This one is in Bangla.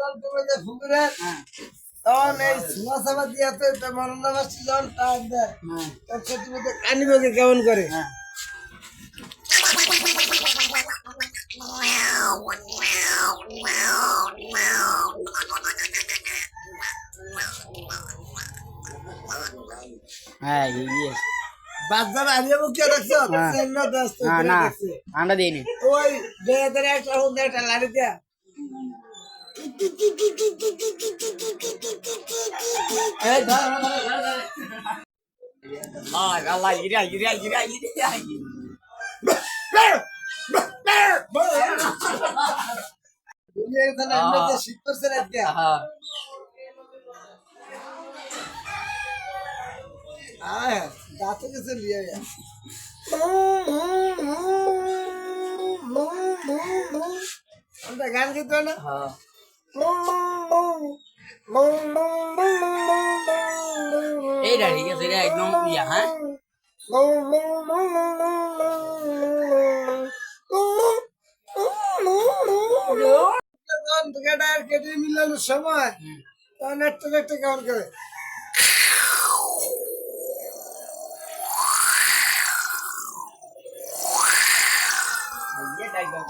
জল কমে যায় পুকুরে তখন এই ছোঁয়া ছাপা দিয়ে তো মনন্দা মাছটি যখন টান দেয় তখন সেটির মধ্যে কানি বগে কেমন করে হ্যাঁ বাচ্চারা হারিয়ে মুখে দেখছো না আমরা দিইনি ওই বেড়াদের একটা হুন্দা একটা লাড়ি দেয়া এই ধর আল্লাহ ইরা শীত করছে না আজকে দাঁতে গেছে লিয়ে আমরা গান গাইতে না এইটা ঠিক আছে এটা একদম ইয়া হ্যাঁ কেটে মিলানোর সময় তখন একটা একটা কেমন করে এটা একদম